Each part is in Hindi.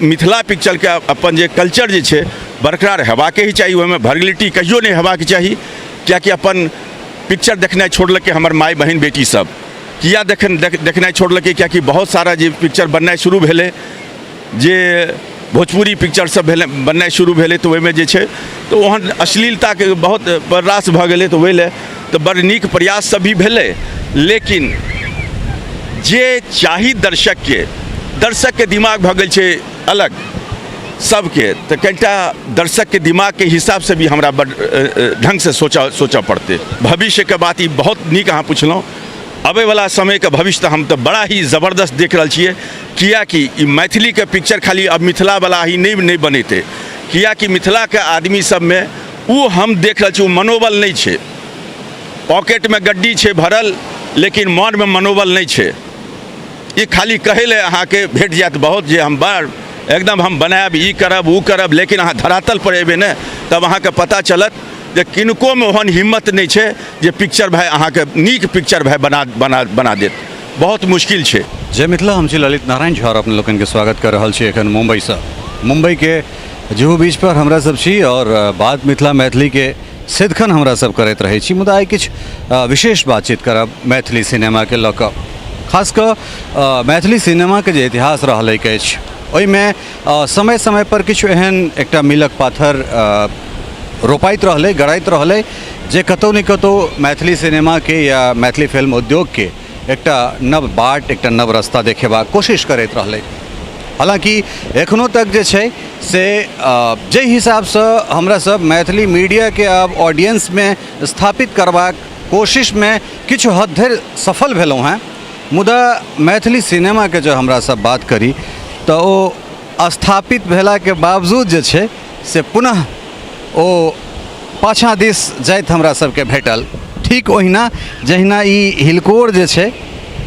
मिथिला पिक्चर के अपन जे कल्चर जे छै बरकरार हेबाके ही चाहिए, ओहिमे वर्गलिटी कहियो नहीं हेबाके चाही। कियाकि अपन पिक्चर देखनाइ छोड़लकै हमर माय बहन बेटी सब, किया देखनाइ छोड़लकै? कियाकि बहुत सारा जे पिक्चर बननाइ शुरू भेलै, जे भोजपुरी पिक्चर सब बननाइ शुरू भेलै, तऽ ओहिमे जे छै तऽ ओहन अश्लीलताके बहुत बर्दाश्त भऽ गेलै। तऽ ओहि लए तऽ बड़ नीक प्रयास सब भी भेलै, लेकिन जे चाही दर्शक के दिमाग भऽ गेल छै अलग सबके, तो कईटा दर्शक के दिमाग के हिसाब से भी हमरा बड़ ढंग से सोचा पड़ते। भविष्य के बात ही बहुत नीक अहाँ पुछलहुँ। आबे वाला समय के भविष्य तो हम तो बड़ा ही ज़बरदस्त देख रहा छिए। कियाकि मैथिली के पिक्चर खाली अब मिथिला वाला ही नहीं बनेते, कियाकि मिथिला के आदमी सब में वो हम देख रहा छी मनोबल नहीं छे। पॉकेट में गड्डी छे भरल, लेकिन मन में मनोबल नहीं छे। ये खाली कहे ले अहाँ के भेट जात बहुत जे हम बार एकदम हम बनायब, ई करब ऊ करब, लेकिन अहाँ धरातल पर एबे ने तब अहाँ के पता चलत जे किनको में ओहन हिम्मत नहीं छे जे पिक्चर भाई अहाँ के नीक पिक्चर भाई बना देत। बहुत मुश्किल छे। जय मिथिला, हम छी ललित नारायण झा और अपने लोगन के स्वागत कर रहल छी एखन मुंबई से। मुंबई के जुहू बीच पर हमरा सब छी और बात मिथिला मैथिली के सिद्धखन हमरा सब करैत रहे छी। मुदा आइ किछ विशेष बातचीत करब मैथिली सिनेमा के लऽ कऽ, खास कऽ मैथिली सिनेमा के जे इतिहास रहलै अछि ओहिमे समय समय पर किछु एहन एकटा मिलक पाथर रोपाइत रहलै, गड़ाइत रहलै, जे कतौ न कतौ मैथिली सिनेमा के या मैथिली फिल्म उद्योग के एकटा नव बाट, एकटा नव रास्ता देखेबाक कोशिश करैत रहलै। हालांकि एखनो तक जे छै से जे हिसाब से हमरा सब मैथिली मीडिया के अब ऑडियंस में स्थापित करबाक कोशिश में किछु हद धरि सफल भेलहुँ हैं, मुदा मैथिली सिनेमा के जो हमरा सब बात करी तो ओ स्थापित भेला के बावजूद जे छै से पुनः ओ पाछाँ दिस जाइत हमरा सबके भेटल। ठीक ओहिना जहिना ई हिलकोर जे छै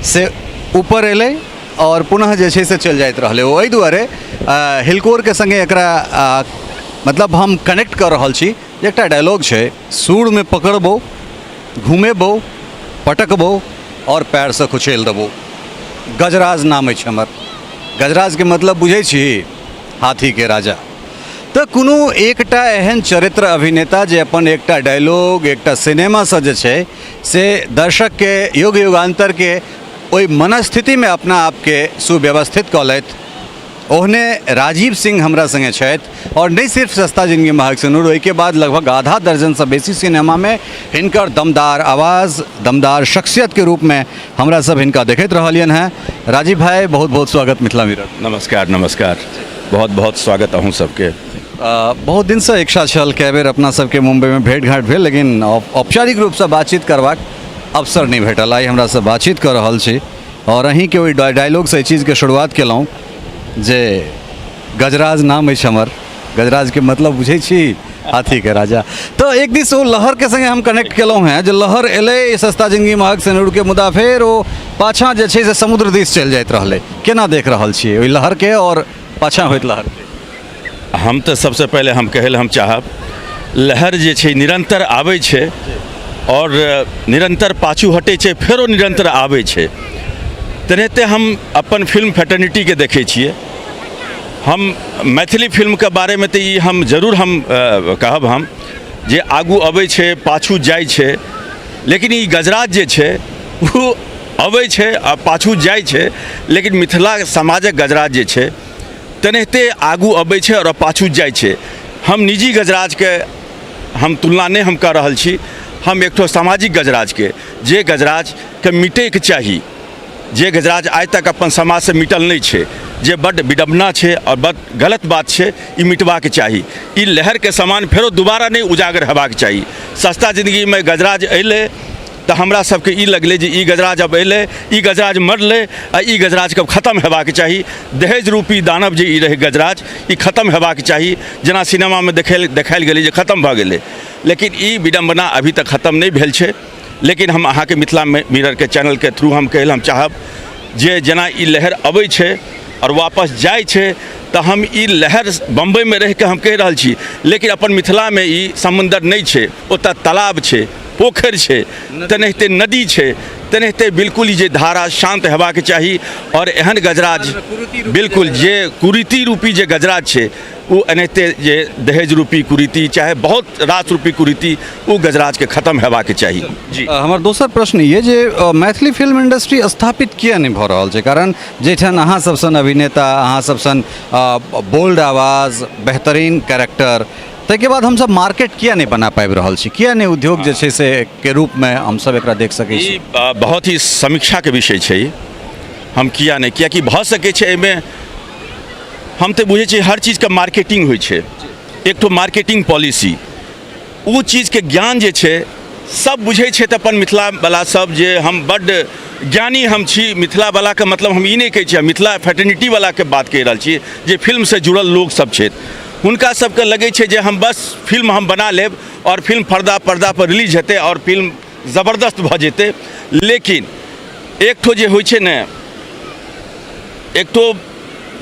से ऊपर एलै और पुनः जे छै से चलि जाइत रहलै। ओ एहि दुआरे हिलकोर के संगे एकरा मतलब हम कनेक्ट कर रहल छी। एकटा डायलॉग छै, सूर में पकड़बो, घुमेबो, पटकबो और पैर से कुचैल देबो। गजराज नाम अछि हमर। गजराज के मतलब बुझै छी? हाथी के राजा। तो कोनो एकटा एहन चरित्र अभिनेता जे अपन एकटा डायलॉग, एकटा सिनेमा से जे छै से दर्शक के युग युगान्तर के ओहि मनस्थिति में अपना आप के सुव्यवस्थित कऽ लैत, ओहने राजीव सिंह हमरा संगे छथि। और नहीं सिर्फ सस्ता जिंदगी महग सिनूर, ओहिके बाद लगभग आधा दर्जन से बेसी सिनेमा में हिनकर दमदार आवाज़, दमदार शख्सियत के रूप में हमरा सब हिनका देखैत रहलियन हैं। राजीव भाई, बहुत बहुत स्वागत मिथिला मिरर। नमस्कार नमस्कार, बहुत बहुत स्वागत अहूँ सबके। बहुत दिन से इच्छा छल कए बेर अपना सबके मुंबई में भेंट घाट भेल, लेकिन औपचारिक रूप से बातचीत करबाक अवसर नहीं भेटल। आई हमरा से बातचीत कर रहल छी और अहीं के ओहि डायलॉग से चीज़ के शुरुआत केलहुँ जे गजराज नाम अछि हमर। गजराज के मतलब बुझै छी? हाथी के राजा। तो एक दिस वो लहर के संगे हम कनेक्ट केलहुँ हैं, जो लहर एलै सस्ता जिंदगी महग सिनूर के, मुदा फेर ओ पाछाँ जे छै से समुद्र दिस चलि जाइत रहलै। केना देख रहल छियै ओहि लहर के और पाछाँ होइत लहर के? हम तो सबसे पहले हम कहल हम चाहब, लहर जे छै निरंतर आबै छै और निरंतर पाछू हटै छै, फेरो निरंतर आबै छै। तेनाहिते हम अपन फिल्म फ्रेटर्निटी के देखै छियै। हम मैथिली फिल्म के बारे में तो हम जरूर हम कहब हम जे आगू अबै छै पाछू जाइ छै, लेकिन ई गजराज जे छै वो अबै छै आ पाछू जाइ छै। लेकिन मिथिला समाजक गजराज जे छै तेनाहिते आगू अबै छै और पाछू जाइ छै। हम निजी गजराज के हम तुलना नहीं हम कर रहल छी, हम एक ठो सामाजिक गजराज के, जे गजराज के मिटे के चाही, जे गजराज आज तक अपन समाज से मिटल नहीं छे, जे बड़ विडम्बना छे और बड़ गलत बात छे, ई मिटबाक चाही। ई लहर के समान फेरो दोबारा नहीं उजागर हेबाक चाही। सस्ता जिंदगी में गजराज अइले तो हमरा सबके ई लगले जे ई गजराज अब अइले, ई गजराज मरले आ ई गजराज कब खत्म हेबाक चाही। दहेज रूपी दानव जे ई रहे गजराज, ई खत्म हेबाक चाही। जेना सिनेमा में देखायल गेलै जे खत्म भऽ गेलै, लेकिन ई विडम्बना अभी तक खत्म नहीं भेल छै। लेकिन हम अहाँ के मिथिला मिरर के चैनल के थ्रू हम कहल हम चाहब जे जेना ई लहर अबै छै और वापस जाइ छै, तो हम ई लहर बम्बई में रह के हम कह रहल छी, लेकिन अपन मिथिला में ई समुंदर नहीं छै, ओतऽ तालाब छै, पोखर छै, तेनाहिते नदी छै, तेनाहिते बिल्कुल जे धारा शांत हेबाक चाही और एहन गजराज बिल्कुल जे कुरीति रूपी जे गजराज छै वो एनाहिते जे दहेज रूपी कुरीति चाहे बहुत रास रूपी कुरीति वो गजराज के खत्म हेबाक चाही। जी हमर दोसर प्रश्न ये जे मैथिली फिल्म इंडस्ट्री स्थापित किया नहीं भऽ रहल छै, कारण जैठान अहाँ सब सन अभिनेता, अहाँ सब सन बोल्ड आवाज, बेहतरीन कैरेक्टर, ताहिके बाद हमसब मार्केट किया नहीं बना पाबि रहल छी, किया नहीं उद्योग जे छै से के रूप में हमसब एकरा देख सकै छी? ई बहुत ही समीक्षा के विषय छै। हम किया नहीं, कियाकि भऽ सकै छै एहिमे हम तो बुझे छी हर चीज का मार्केटिंग होइ छै, एक तो मार्केटिंग पॉलिसी, वो चीज के ज्ञान जे छै सब बुझे छै। तऽ अपन मिथिला वाला सब जे हम बड्ड ज्ञानी हम छी, मिथिला वाला के मतलब हम ई नहीं कहै छी, मिथिला फ्रेटर्निटी वाला के बात कहि रहल छी जे फिल्म से जुड़ल लोग सब छै, हुनका सबके लगै छै जे हम बस फिल्म हम बना लेब और फिल्म पर्दा पर रिलीज हेतै और फिल्म ज़बरदस्त भऽ जेतै। लेकिन एक ठो जे होइ छै ने, एक तो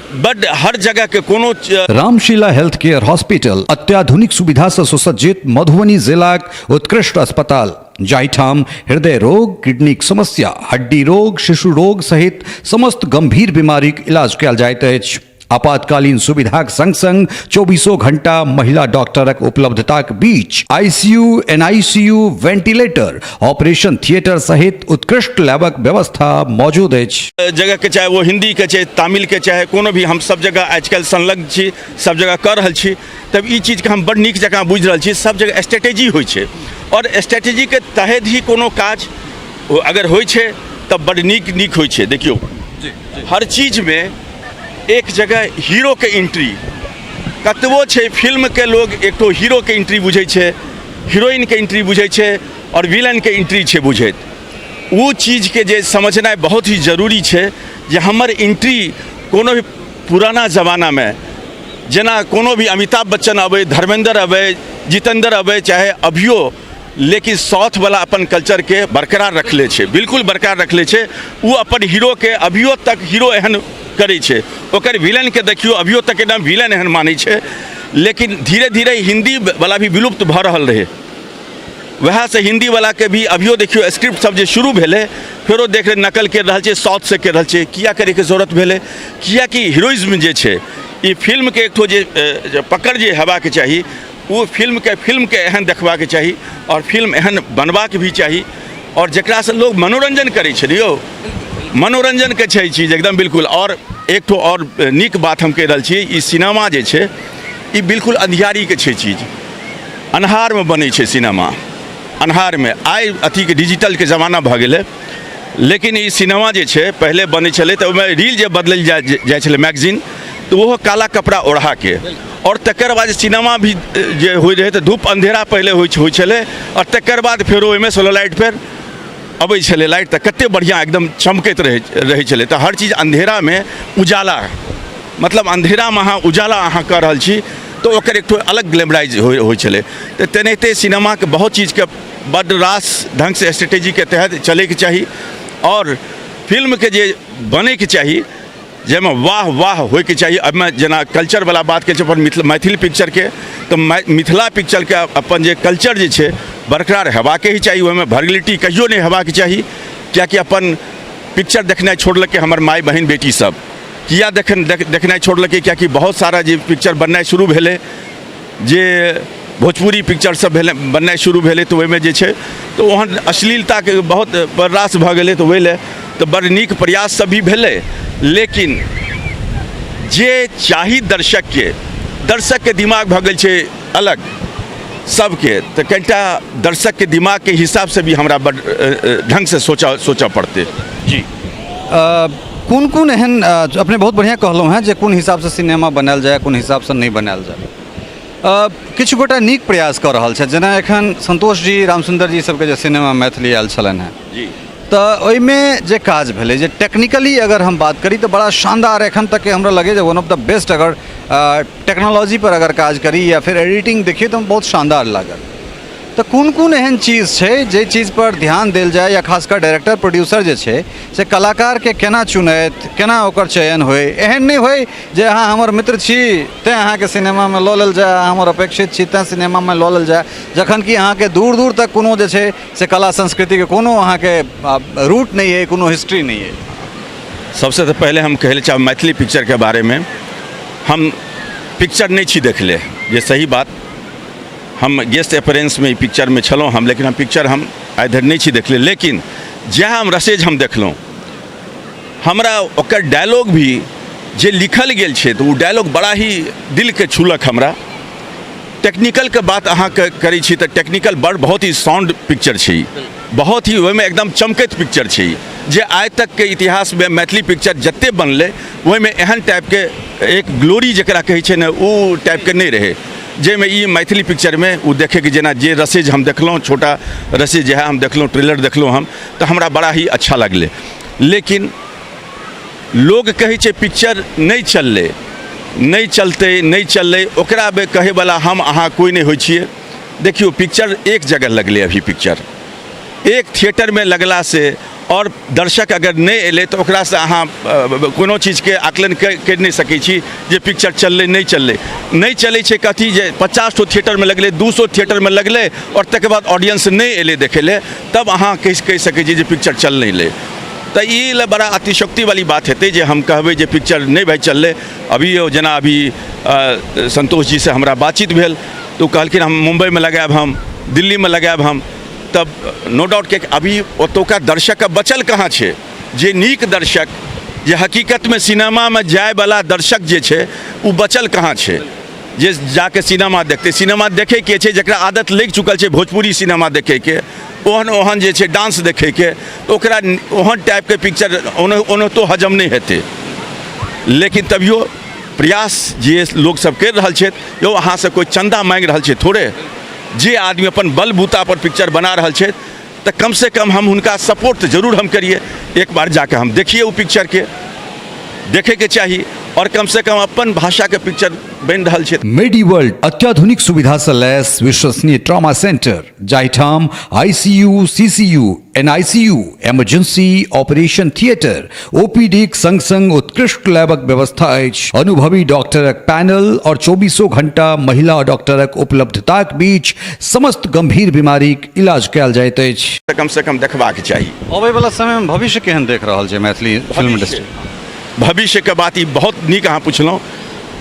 बड हर जगह के कोनो रामशीला हेल्थ केयर हॉस्पिटल अत्याधुनिक सुविधा से सुसज्जित मधुबनी जिलाक उत्कृष्ट अस्पताल, जाहिठाम हृदय रोग, किडनीक समस्या, हड्डी रोग, शिशु रोग सहित समस्त गंभीर बीमारीक इलाज कयल जाइत अछि। आपातकालीन सुविधाक संग संग 24 घंटा महिला डॉक्टरक उपलब्धताक बीच ICU, NICU, ventilator, operation theatre सहित उत्कृष्ट लैबक व्यवस्था मौजूद अछि। जगह के चाहे वो हिंदी के चाहे तमिल के चाहे कोनो भी, हम सब जगह आजकल संलग्न छी, सब जगह कर रहल छी। तब ई चीज के हम बड़ नीक जगह बुझ रहल छी, सब जगह स्ट्रेटेजी होइ छै और स्ट्रेटेजी के तहत ही कोनो काज अगर होइ छै तब बड़ नीक होइ छै। देखियो हर चीज में एक जगह हीरो के एंट्री कतबो छै, फिल्म के लोग एक तो हीरो के एंट्री बुझै छै, हीरोइन के एंट्री बुझै छै और विलन के एंट्री छै बुझैत। वो चीज के जे समझनाइ बहुत ही जरूरी छै जे हमर एंट्री कोनो भी पुराना जमाना में जेना कोनो भी अमिताभ बच्चन अबै, धर्मेंद्र अबै, जितेंद्र अबै, चाहे अभियो, लेकिन साउथ वाला अपन कल्चर के बरकरार रखले छै, बिल्कुल बरकरार रखले छै। वो अपन हीरो के अभियो तक हीरो एहन करै छै, ओकर विलन के देखियो अभियो तक एकदम विलन एहन मानै छै। लेकिन धीरे धीरे हिंदी वाला भी विलुप्त भऽ रहल रहे, वएह से हिंदी वाला के भी अभियो देखियो स्क्रिप्ट सब जे शुरू भेलै फेरो देख नकल कर रहल छै, साउथ से कर रहल छै। किया करे के जरूरत भेलै? कियाकि हीरोइज्म जे छै ई फिल्म के एक ठो जे पकड़ जे हेबाक चाही, वो फिल्म के एहन देखबाक चाही और फिल्म एहन बनबाक भी चाही और जकरा से लोग मनोरंजन करै छै। यौ मनोरंजन के छै चीज एकदम बिल्कुल। और एक तो और नीक बात हम कह रहल छी, ई सिनेमा जे छै ई बिल्कुल अंधियारी के छै चीज, अन्हार में बनै छै सिनेमा, अन्हार में। आइ अथी के डिजिटल के जमाना भऽ गेलै, लेकिन ई सिनेमा जे छै पहले बनै छलै तऽ ओहिमे रील जे बदलल जाइ छलै मैगजीन, तो वो काला कपड़ा ओढ़ा के, और तकर बाद सिनेमा भी जे होइ रहे तऽ धूप अंधेरा पहले होइ छलै और तकर बाद फेर ओहिमे सोलर लाइट पर अबै छलै लाइट, तऽ कते बढ़िया एकदम चमकैत रहै छलै। तऽ हर चीज अंधेरा में उजाला, मतलब अंधेरा में अहाँ उजाला अहाँ कऽ रहल छी तो ओकर एक ठो अलग ग्लैमराइज होइ छलै। तऽ तेनाहिते सिनेमा के बहुत चीज के बड्ड रास ढंग से स्ट्रेटेजी के तहत चलै के चाही और फिल्म के जे बनै के चाही जैमे वाह वाह होइ के चाही। अब मैं जेना कल्चर वाला बात करै छी अपन मैथिली पिक्चर के, तो मिथिला पिक्चर के अपन जे कल्चर जे छै बरकरार हेबाके ही चाही, ओहिमे वर्गलिटी कहियो नहीं हेबाक चाही। कियाकि अपन पिक्चर देखनाइ छोड़लकै हमर माय बहन बेटी सब, किया देखनाइ छोड़लकै? कियाकि बहुत सारा जे पिक्चर बननाइ शुरू भेलै, जे भोजपुरी पिक्चर सब बननाइ शुरू भेलै, तो ओहिमे जे छै तो ओहन अश्लीलता के बहुत बर्रास भऽ गेलै। तो ओहि लए तो बड़ नीक प्रयास सब भी भेलै, लेकिन जे चाही दर्शक के दिमाग भऽ गेल छै अलग सबके, तो कनिटा दर्शक के दिमाग के हिसाब से भी हमरा बड़ ढंग से सोचा पड़ते। जी कोन एहन अपने बहुत बढ़िया कहलहुँ हैं जे कोन हिसाब से सिनेमा बनायल जाए, कोन हिसाब से नहीं बनायल जाए। किछु गोटा नीक प्रयास कऽ रहल छथि, जेना एखन संतोष जी, रामसुंदर जी सबके जे सिनेमा मैथिली आयल छलनि हैं, जी तऽ ओहिमे जे काज भेलै, जे टेक्निकली अगर हम बात करी तो बड़ा शानदार, एखन तक के हमरा लगे जे वन ऑफ द बेस्ट, अगर टेक्नोलॉजी पर अगर काज करी या फिर एडिटिंग देखिए तो बहुत शानदार लागल। तो कोन कोन एहन चीज छै जे चीज पर ध्यान देल जाए या खासकर डायरेक्टर प्रोड्यूसर जे छै से कलाकार के केना चुनैत केना ओकर चयन होय एहन नहीं होय जे अहाँ हमर मित्र छी तेँ अहाँके सिनेमा में लऽ लेल जाए अहाँ हमर अपेक्षित छी तेँ सिनेमा में लऽ लेल जाए जखन कि अहाँके दूर दूर तक कोनो जे छै से कला संस्कृति के कोनो अहाँके रूट नहीं है कोनो हिस्ट्री नहीं है। सबसे तो पहले हम कहले चाहे मैथिली पिक्चर के बारे में हम पिक्चर नहीं छी देखले ये सही बात हम गेस्ट अपीयरेंस में पिक्चर में छलौं हम लेकिन हम पिक्चर हम इधर नहीं छी देखले लेकिन जहाँ हम रसेज हम देखलौं हमरा ओकर डायलॉग भी जे लिखल गेल छै तो वो डायलॉग बड़ा ही दिल के छूलक हमरा टेक्निकल के बात अहाँ करै छी तो टेक्निकल बहुत ही साउंड पिक्चर छै बहुत ही ओहिमे एकदम चमकैत पिक्चर छै जे आइ तक के इतिहास में मैथिली पिक्चर जते बनले ओहिमे एहन टाइप के एक ग्लोरी जकरा कहै छै ने ओ टाइप के नहीं रहे जाहिमे ई मैथिली पिक्चर में वो देखे कि जेना जे रसेज हम देखलौं छोटा रसेज जे है हम देखलौं ट्रेलर देखलौं हम तो हमरा बड़ा ही अच्छा लगले लेकिन लोग कहै छै पिक्चर नहीं चलले नहीं चलते नहीं चलले ओकरा में कहे वाला हम अहाँ कोई नहीं होइ छियै देखियो पिक्चर एक जगह लगले अभी पिक्चर एक थिएटर में लगला से और दर्शक अगर नहीं एले तो ओकरा से अहाँ कोनो चीज के आकलन कर नहीं सकै छी जे पिक्चर चलले नहीं चले छै कथी जे 50 थिएटर में लगले 200 थिएटर में लगले और तकर बाद ऑडियंस नहीं एले देखे ले तब अहाँ कह सकै छी जे पिक्चर चल नहीं ले तो ये बड़ा अतिशक्ति वाली बात हेतै जे हम कहबै जे पिक्चर नहीं भाई चलले अभी जना अभी संतोष जी से हमरा बातचीत भेल तो कहलखिन हम मुंबई में लगायब हम दिल्ली में लगायब हम तब नो डाउट के अभी ओतुका दर्शक बचल कहाँ छै जे नीक दर्शक जे हकीकत में सिनेमा में जाए वाला दर्शक जे छै वो बचल कहाँ छै जे जाके सिनेमा देखते सिनेमा देखे के छै जकरा आदत लग चुकल छै भोजपुरी सिनेमा देखे के ओहन ओहन जे छै डांस देखे के ओकरा ओहन टाइप के पिक्चर ओना तो हजम नहीं हेतै लेकिन तभियो प्रयास जे लोग सब कर रहल छै यो अहाँ से कोई चंदा मांग रहल छै थोड़े जे आदमी अपन बलबूता पर पिक्चर बना रहल छै तो कम से कम हम उनका सपोर्ट जरूर हम करिए एक बार जाके हम देखिए वो पिक्चर के देखे के चाहिए और कम से कम अपन भाषा के पिक्चर बन रहल छै। मेडीवर्ल्ड अत्याधुनिक सुविधा से लैस विश्वसनीय ट्रॉमा सेंटर जाहिठाम ICU CCU NICU emergency operation theatre OPD संग संग उत्कृष्ट लैबक व्यवस्था अछि अनुभवी डॉक्टरक पैनल और 24 घंटा महिला डॉक्टरक उपलब्धताक बीच समस्त गंभीर बीमारीक इलाज कयल जाइत अछि। कम से कम देखबाक चाहिए आबे वाला समय में भविष्य केहन देख रहल छै मैथिली फिल्म इंडस्ट्री भविष्य के बात बहुत नीक अहाँ पुछलौं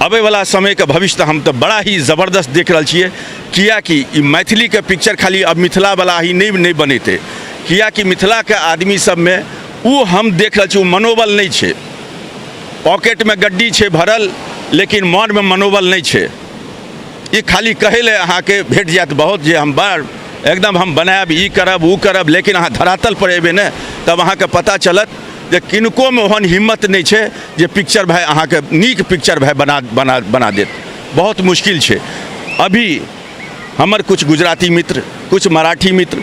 अबे वाला समय के भविष्य हम तो बड़ा ही ज़बरदस्त देख रहल छियै किया कि मैथिली के पिक्चर खाली अब मिथिला वाला ही नहीं बनेते किया कि मिथिला के आदमी सब में वो हम देख रहल छी मनोबल नहीं छै पॉकेट में गड्डी छै भरल लेकिन मन में मनोबल नहीं छै ये खाली कहे ले अहाँ के भेट जात बहुत जे हम बार एकदम हम बनायब ई करब वो करब लेकिन अहाँ धरातल पर एबे ने तब अहाँ के पता चलत जे किनको में ओहन हिम्मत नहीं छै जे पिक्चर भाई अहाँ के नीक पिक्चर भाई बना देत बहुत मुश्किल छै। अभी हमर कुछ गुजराती मित्र कुछ मराठी मित्र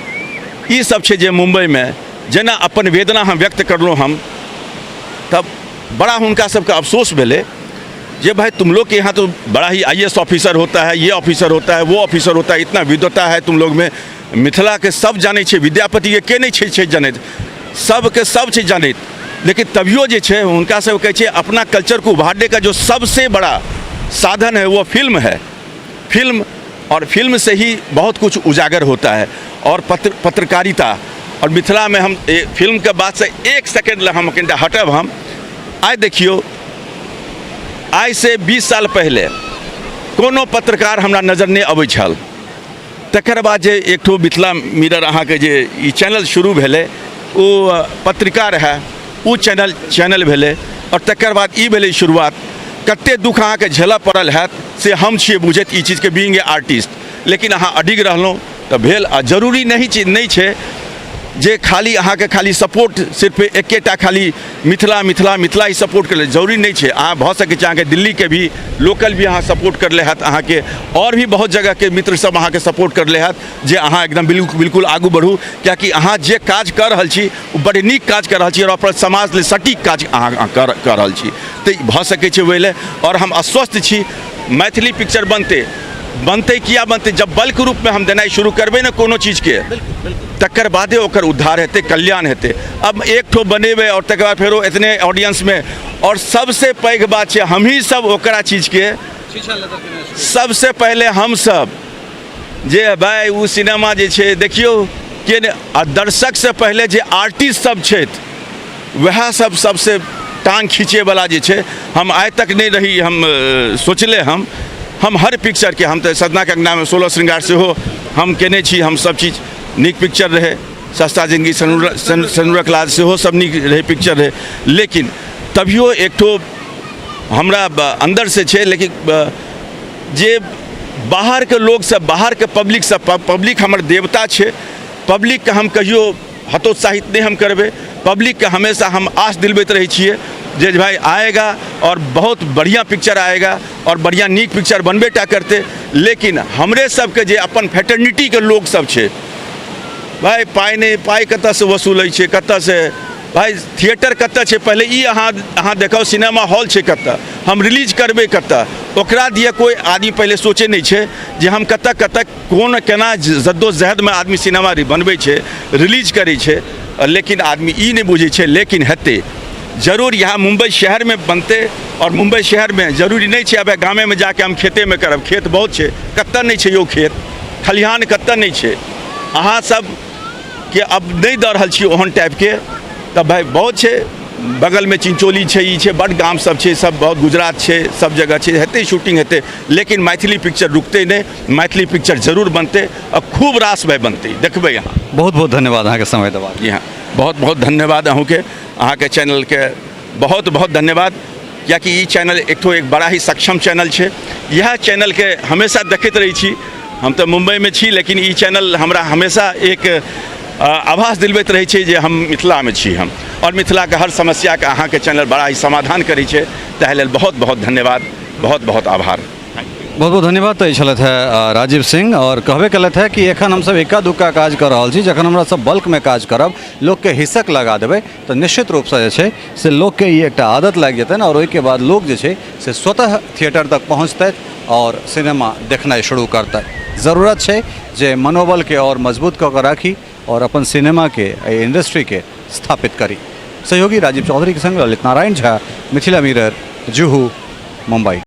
ये सब छै जे मुंबई में जेना अपन वेदना हम व्यक्त करलहुँ हम तब बड़ा उनका सबके अफसोस भेले जे भाई तुम लोग के यहाँ तो बड़ा ही IAS ऑफिसर होता है ये ऑफिसर होता है वो ऑफिसर होता है इतना विद्वता है तुम लोग में मिथिला के सब जाने छै विद्यापति के नहीं छै जानैत सबके सब छै जानैत लेकिन तभियो जे छै उनका सब कहै छै अपना कल्चर को उभारने का जो सबसे बड़ा साधन है वो फिल्म है फिल्म और फिल्म से ही बहुत कुछ उजागर होता है और पत्रकारिता और मिथिला में हम फिल्म के बाद से एक सेकेंड हम कनिटा हटब हम आइ देखियो आइ से 20 साल पहले कोनो पत्रकार हमरा नजर नहीं अबै छल तकर बाद जे एक ठो मिथिला मिरर अहाँ के जे ई चैनल शुरू भेलै वो पत्रिका रहे वो चैनल भेले और तकर बाद ई भेले शुरुआत कते दुख अहाँ के झेलऽ पड़ल हैत से हम छियै बुझैत ई चीज के बीइंग ए आर्टिस्ट लेकिन अहाँ अडिग रहलहुँ तऽ भेल आ जरूरी नहीं छै जे खाली अहाँ के खाली सपोर्ट सिर्फ एकेटा खाली मिथिला ही सपोर्ट कर ले जरूरी नहीं है अहाँ भऽ सकै छै अहाँ के दिल्ली के भी लोकल भी अहाँ सपोर्ट करले हैत अहाँ के और भी बहुत जगह के मित्र सब अहाँ के सपोर्ट करले हैत जे अहाँ एकदम बिल्कुल आगू बढ़ू कियाकि अहाँ जे काज कर रहल छी बड़ नीक काज कर रहल छी और अपन समाज ले सटीक काज अहाँ कर रहल छी तऽ भऽ सकै छै ओहि ले और हम आश्वस्त छी मैथिली पिक्चर बनते बनते किया बनते जब बल्क रूप में हम देना शुरू करबे ना कोनो चीज के तकर बादे ओकर उद्धार हेतै कल्याण हेतै। अब एक ठो बनेबे और तकर बाद फेरो इतने ऑडियंस में और सबसे पैघ बात छै हम ही सब ओकरा चीज के सबसे पहले हम सब जे भाई उ सिनेमा जे छै देखियो के दर्शक से पहले जे आर्टिस्ट सब छथि वएह सब सबसे टांग खींचे वाला जे छै हम आइ तक नहीं रही हम सोचले हम हर पिक्चर के हम तो सदना के अंगना में 16 श्रृंगार से हो हम केने छी हम सब चीज नीक पिक्चर रहे सस्ता जिंदगी सनुरक लाज से हो सब नीक रहे पिक्चर रहे लेकिन तभियो एक ठो हमरा अंदर से छै लेकिन जे बाहर के लोग सब बाहर के पब्लिक हमर देवता छै पब्लिक के हम कहियो हतोत्साहित नहीं हम करबे पब्लिक के हमेशा हम आस दिलबैत रहे छिए जे भाई आएगा और बहुत बढ़िया पिक्चर आएगा और बढ़िया नीक पिक्चर बनबेटा करते लेकिन हमरे सबके जे अपन फैटर्निटी के लोग सब छै भाई पाई नहीं पाई कतऽ से वसूलै छै कतऽ से भाई थिएटर कतऽ छै पहले ई अहाँ देखाओ सिनेमा हॉल छै कतऽ हम रिलीज करबे कतऽ ओकरा दिए कोई आदमी पहले सोचे नहीं छै जे हम कतऽ कतऽ कोन केना जद्दोजहद में आदमी सिनेमा बनबै छै रिलीज करै छै लेकिन आदमी ई नहीं बुझै छै लेकिन हेतै जरूर यहाँ मुंबई शहर में बनते और मुंबई शहर में जरूरी नहीं छै अब गामे में जाके हम खेते में करब खेत बहुत छै कतऽ नहीं छै यो खेत खलिहान कतऽ नहीं छै अहाँ सब के अब नहीं दऽ रहल छी ओहन टाइप के तब भाई बहुत छै बगल में चिंचोली छै ई छै बड़ गाम सब छै सब बहुत गुजरात छै सब जगह छै हेतै शूटिंग हेतै लेकिन मैथिली पिक्चर रुकते नहीं मैथिली पिक्चर जरूर बनते और खूब रास भाई बनते देखबै यहाँ। बहुत बहुत धन्यवाद अहाँ के समय देबाक यहाँ बहुत बहुत धन्यवाद अहूँ के अहाँ के चैनल के बहुत बहुत धन्यवाद कियाकि ई चैनल एक बड़ा ही सक्षम चैनल छै यह चैनल के हमेशा देखैत रही छी हम तो मुंबई में छी लेकिन ई चैनल हमरा हमेशा एक आभास दिलबैत रहे छै जे हम मिथिला में छी हम और मिथिला के हर समस्या के अहाँ के चैनल बड़ा ही समाधान करै छै ताहि लेल बहुत बहुत धन्यवाद बहुत बहुत आभार। बहुत बहुत धन्यवाद। तो छलथि है राजीव सिंह और कहबे कलथि है कि एखन हमसब एक्का दुक्का काज कर रहल छी जखन हमरा सब बल्क में काज करब लोग के हिस्सक लगा देबै तो निश्चित रूप से जे छै से लोग के ई एकटा आदत लागि जेतनि और ओहिके बाद लोग जे छै से स्वतः थिएटर तक पहुँचतै और सिनेमा देखनाइ शुरू करतै। ज़रूरत छै जे मनोबल के और मजबूत कऽ के राखी और अपन सिनेमा के इंडस्ट्री के स्थापित करी। सहयोगी राजीव चौधरी के संग ललित नारायण झा, मिथिला मिरर, जुहू, मुंबई।